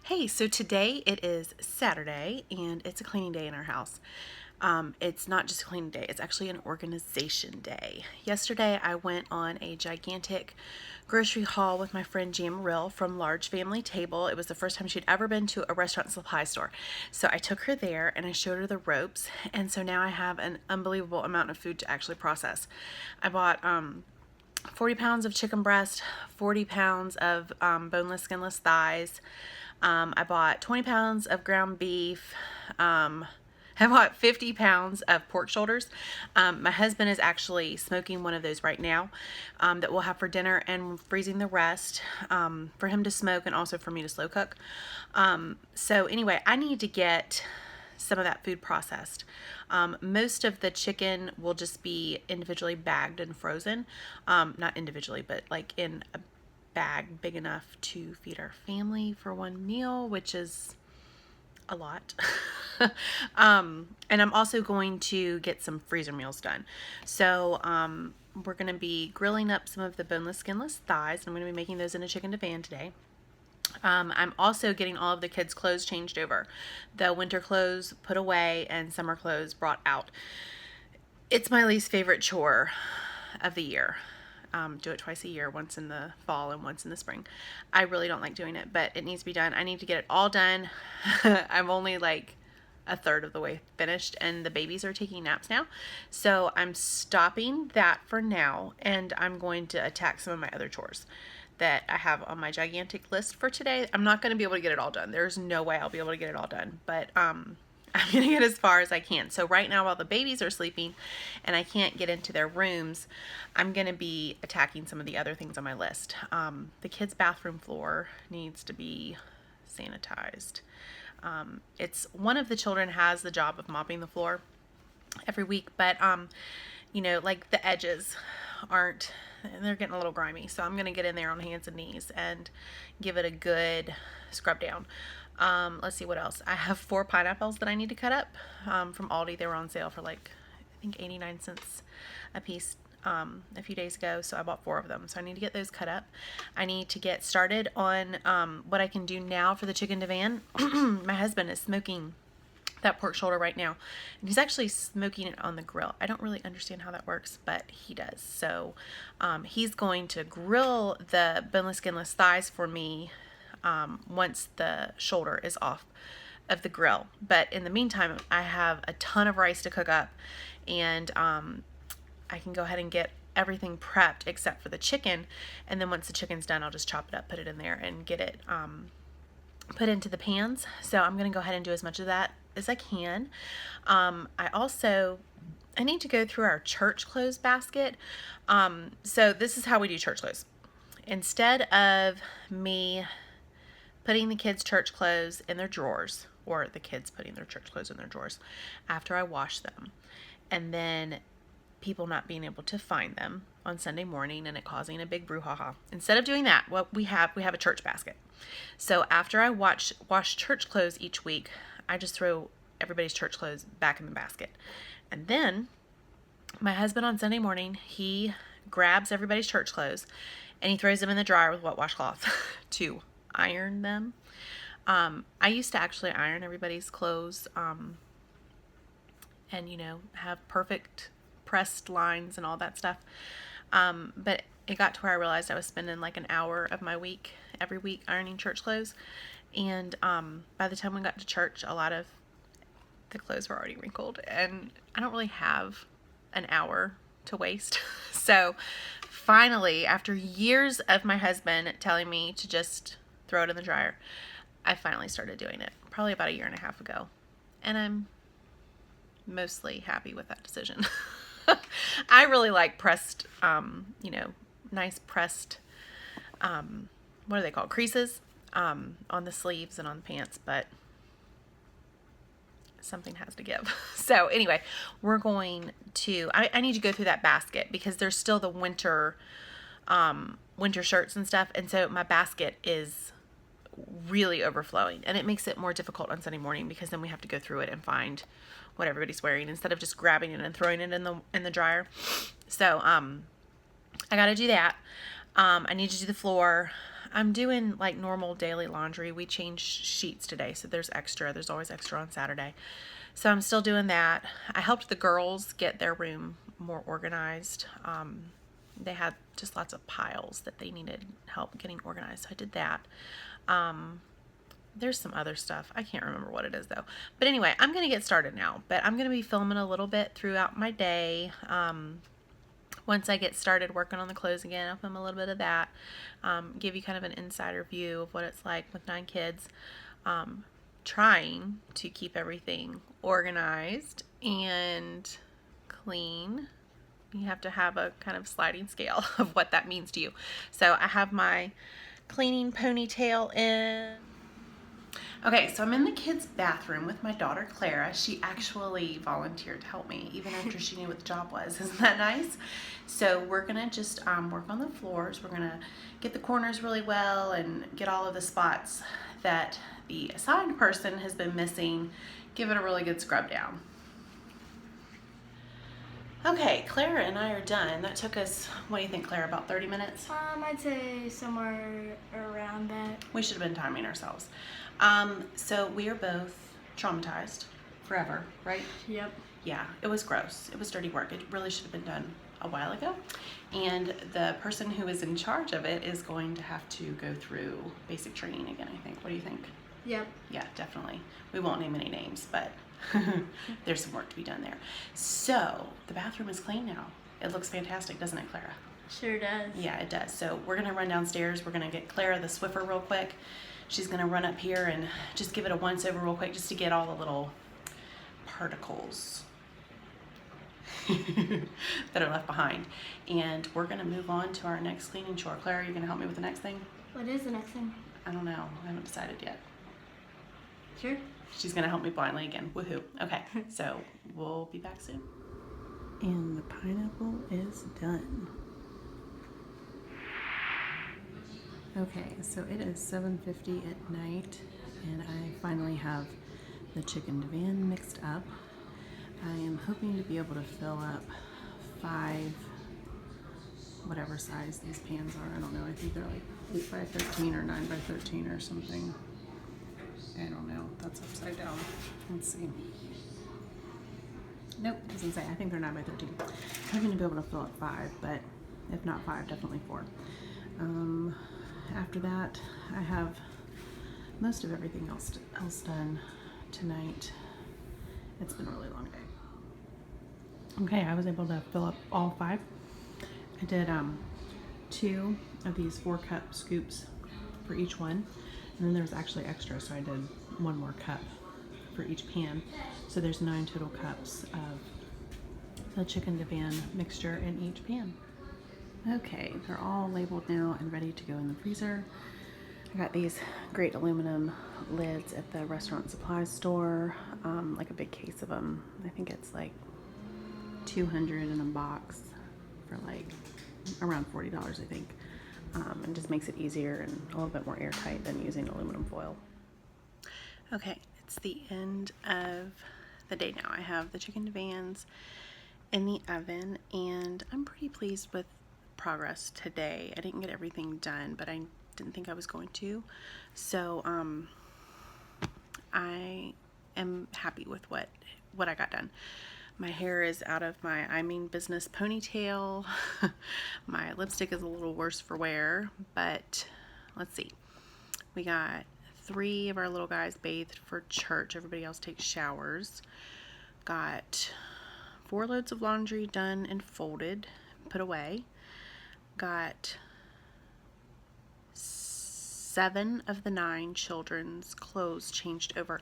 Hey, so today it is Saturday and it's a cleaning day in our house. It's not just a cleaning day, it's actually an organization day. Yesterday I went on a gigantic grocery haul with my friend Jamarill from Large Family Table. It was the first time she'd ever been to a restaurant supply store. So I took her there and I showed her the ropes, and so now I have an unbelievable amount of food to actually process. I bought 40 pounds of chicken breast, 40 pounds of boneless, skinless thighs. I bought 20 pounds of ground beef. I bought 50 pounds of pork shoulders. My husband is actually smoking one of those right now that we'll have for dinner, and freezing the rest for him to smoke and also for me to slow cook. So anyway, I need to get some of that food processed. Most of the chicken will just be individually bagged and frozen. Not individually, but like in a bag big enough to feed our family for one meal, which is a lot. And I'm also going to get some freezer meals done. So we're going to be grilling up some of the boneless, skinless thighs, and I'm going to be making those in a chicken divan today. I'm also getting all of the kids' clothes changed over. The winter clothes put away and summer clothes brought out. It's my least favorite chore of the year. Do it twice a year, once in the fall and once in the spring. I really don't like doing it, but it needs to be done. I need to get it all done. I'm only like a third of the way finished, and the babies are taking naps now. So I'm stopping that for now, and I'm going to attack some of my other chores that I have on my gigantic list for today. I'm not going to be able to get it all done. There's no way I'll be able to get it all done, but I'm going to get as far as I can. So right now, while the babies are sleeping and I can't get into their rooms, I'm going to be attacking some of the other things on my list. The kids' bathroom floor needs to be sanitized. It's one of the children has the job of mopping the floor every week, but like the edges aren't, they're getting a little grimy. So I'm going to get in there on hands and knees and give it a good scrub down. Let's see what else. I have 4 pineapples that I need to cut up from Aldi. They were on sale for like, I think 89 cents a piece a few days ago. So I bought 4 of them. So I need to get those cut up. I need to get started on what I can do now for the chicken divan. My husband is smoking that pork shoulder right now, and he's actually smoking it on the grill. I don't really understand how that works, but he does. So he's going to grill the boneless, skinless thighs for me once the shoulder is off of the grill. But in the meantime, I have a ton of rice to cook up, and I can go ahead and get everything prepped except for the chicken. And then once the chicken's done, I'll just chop it up, put it in there, and get it put into the pans. So I'm going to go ahead and do as much of that as I can. I need to go through our church clothes basket. So this is how we do church clothes. Instead of me putting the kids' church clothes in their drawers, or the kids putting their church clothes in their drawers after I wash them, and then people not being able to find them on Sunday morning and it causing a big brouhaha. Instead of doing that, what we have a church basket. So after I wash church clothes each week, I just throw everybody's church clothes back in the basket. And then my husband on Sunday morning, he grabs everybody's church clothes and he throws them in the dryer with wet washcloth to iron them. I used to actually iron everybody's clothes and have perfect pressed lines and all that stuff. But it got to where I realized I was spending like an hour of my week every week ironing church clothes. And by the time we got to church, a lot of the clothes were already wrinkled, and I don't really have an hour to waste. So finally, after years of my husband telling me to just throw it in the dryer, I finally started doing it probably about 1.5 years ago. And I'm mostly happy with that decision. I really like pressed, nice pressed, what are they called? Creases on the sleeves and on the pants, but something has to give. So anyway, we're going to, I need to go through that basket because there's still the winter shirts and stuff. And so my basket is really overflowing, and it makes it more difficult on Sunday morning because then we have to go through it and find what everybody's wearing instead of just grabbing it and throwing it in the dryer. So I got to do that. I need to do the floor. I'm doing like normal daily laundry. We changed sheets today, so there's extra. There's always extra on Saturday. So I'm still doing that. I helped the girls get their room more organized. They had just lots of piles that they needed help getting organized, so I did that. There's some other stuff. I can't remember what it is though. But anyway, I'm going to get started now. But I'm going to be filming a little bit throughout my day. Once I get started working on the clothes again, I'll film a little bit of that. Give you kind of an insider view of what it's like with 9 kids. Trying to keep everything organized and clean. You have to have a kind of sliding scale of what that means to you. So I have my cleaning ponytail in. Okay, so I'm in the kids' bathroom with my daughter Clara. She actually volunteered to help me even after she knew what the job was. Isn't that nice? So we're gonna just work on the floors. We're gonna get the corners really well and get all of the spots that the assigned person has been missing. Give it a really good scrub down. Okay, Clara and I are done. That took us, what do you think, Clara, about 30 minutes? I'd say somewhere around that. We should have been timing ourselves. So we are both traumatized forever, right? Yep. Yeah, it was gross. It was dirty work. It really should have been done a while ago. And the person who is in charge of it is going to have to go through basic training again, I think. What do you think? Yep. Yeah, definitely. We won't name any names, but there's some work to be done there. So the bathroom is clean now. It looks fantastic, doesn't it, Clara? Sure does. Yeah, it does. So we're going to run downstairs. We're going to get Clara the Swiffer real quick. She's going to run up here and just give it a once over real quick just to get all the little particles that are left behind. And we're going to move on to our next cleaning chore. Clara, are you going to help me with the next thing? What is the next thing? I don't know. I haven't decided yet. Sure. She's going to help me blindly again. Woohoo. Okay, so we'll be back soon. And the pineapple is done. Okay, so it is 7:50 at night, and I finally have the chicken divan mixed up. I am hoping to be able to fill up 5, whatever size these pans are. I don't know. I think they're like 8 by 13 or 9 by 13 or something. I don't know. That's upside down. Let's see. Nope, it doesn't say. I think they're 9 by 13. I'm hoping to be able to fill up 5, but if not 5, definitely 4. After that, I have most of everything else done tonight. It's been a really long day. Okay, I was able to fill up all 5. I did 2 of these 4-cup scoops for each one, and then there was actually extra, so I did 1 more cup for each pan. So there's 9 total cups of the chicken divan mixture in each pan. Okay, they're all labeled now and ready to go in the freezer. I got these great aluminum lids at the restaurant supply store, like a big case of them. I think it's like 200 in a box for like around $40, I think. And just makes it easier and a little bit more airtight than using aluminum foil. Okay, it's the end of the day now. I have the chicken divans in the oven, and I'm pretty pleased with progress today. I didn't get everything done, but I didn't think I was going to. So I am happy with what I got done. My hair is out of my I Mean Business ponytail. My lipstick is a little worse for wear, but let's see. We got 3 of our little guys bathed for church. Everybody else takes showers. Got 4 loads of laundry done and folded, put away. Got 7 of the 9 children's clothes changed over,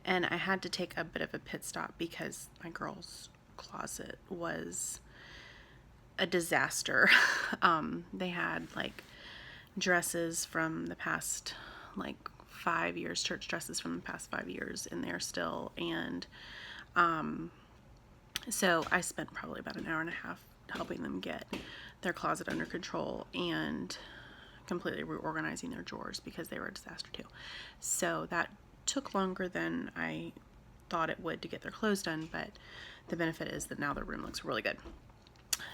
and I had to take a bit of a pit stop because my girls' closet was a disaster. They had like dresses from the past like 5 years, church dresses from the past 5 years in there still, and so I spent probably about an hour and a half helping them get their closet under control and completely reorganizing their drawers because they were a disaster too. So that took longer than I thought it would to get their clothes done, but the benefit is that now their room looks really good.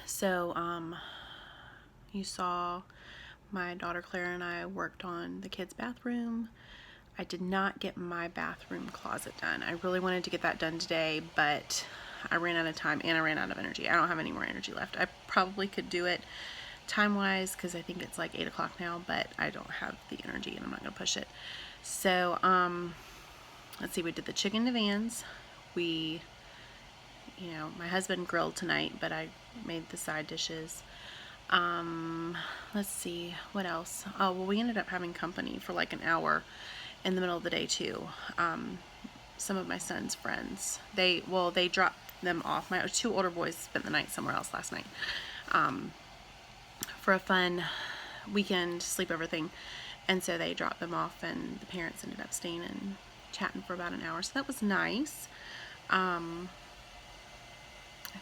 So you saw My daughter Clara and I worked on the kids' bathroom. I did not get my bathroom closet done. I really wanted to get that done today, but I ran out of time and I ran out of energy. I don't have any more energy left. I probably could do it time-wise because I think it's like 8 o'clock now, but I don't have the energy and I'm not going to push it. So, let's see, we did the chicken divans. We, my husband grilled tonight, but I made the side dishes. Let's see, what else? Oh, well, we ended up having company for like an hour in the middle of the day too. Some of my son's friends, they dropped them off. My 2 older boys spent the night somewhere else last night, for a fun weekend sleepover thing. And so they dropped them off and the parents ended up staying and chatting for about an hour. So that was nice. I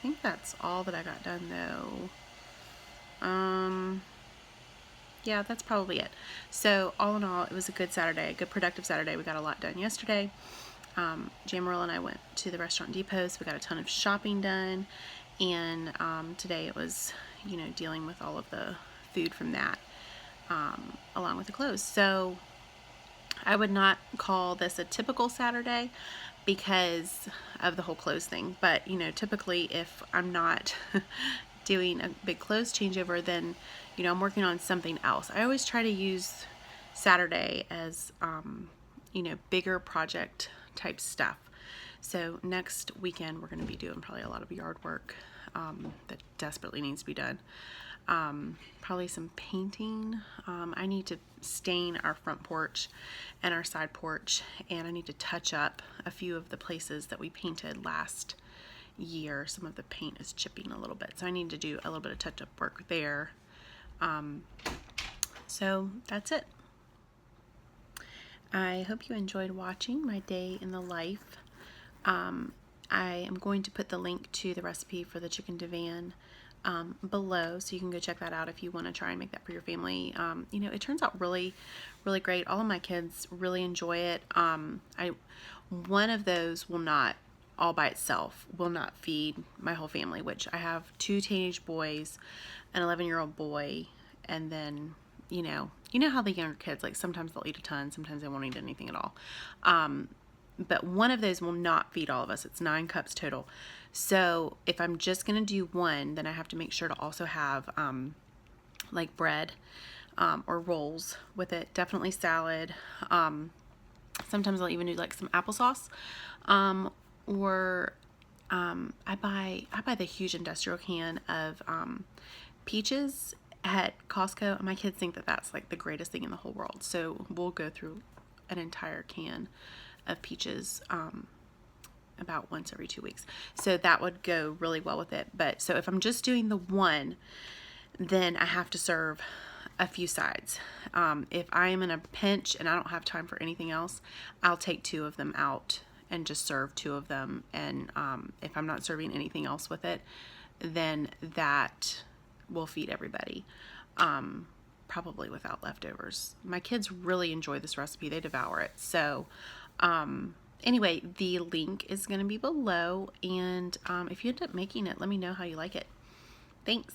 think that's all that I got done though. Yeah, that's probably it. So all in all, it was a good Saturday, a good productive Saturday. We got a lot done yesterday. Jamarilla and I went to the Restaurant Depot, so we got a ton of shopping done. And today it was, dealing with all of the food from that, along with the clothes. So I would not call this a typical Saturday because of the whole clothes thing. But, typically if I'm not doing a big clothes changeover, then, I'm working on something else. I always try to use Saturday as, bigger project type stuff. So next weekend, we're going to be doing probably a lot of yard work that desperately needs to be done. Probably some painting. I need to stain our front porch and our side porch, and I need to touch up a few of the places that we painted last year. Some of the paint is chipping a little bit, so I need to do a little bit of touch-up work there. So that's it. I hope you enjoyed watching my day in the life. I am going to put the link to the recipe for the chicken divan below, so you can go check that out if you want to try and make that for your family. It turns out really, really great. All of my kids really enjoy it. One of those will not, all by itself, will not feed my whole family, which I have 2 teenage boys, an 11-year-old boy, and then, you know how the younger kids, like sometimes they'll eat a ton, sometimes they won't eat anything at all. But one of those will not feed all of us. It's 9 cups total. So if I'm just going to do one, then I have to make sure to also have like bread or rolls with it. Definitely salad. Sometimes I'll even do like some applesauce. Or I buy the huge industrial can of peaches at Costco. My kids think that that's like the greatest thing in the whole world. So we'll go through an entire can of peaches about once every 2 weeks. So that would go really well with it. But so if I'm just doing the one, then I have to serve a few sides. If I am in a pinch and I don't have time for anything else, I'll take 2 of them out and just serve 2 of them. And if I'm not serving anything else with it, then that will feed everybody. Probably without leftovers. My kids really enjoy this recipe. They devour it. So anyway, the link is going to be below, and if you end up making it, let me know how you like it. Thanks.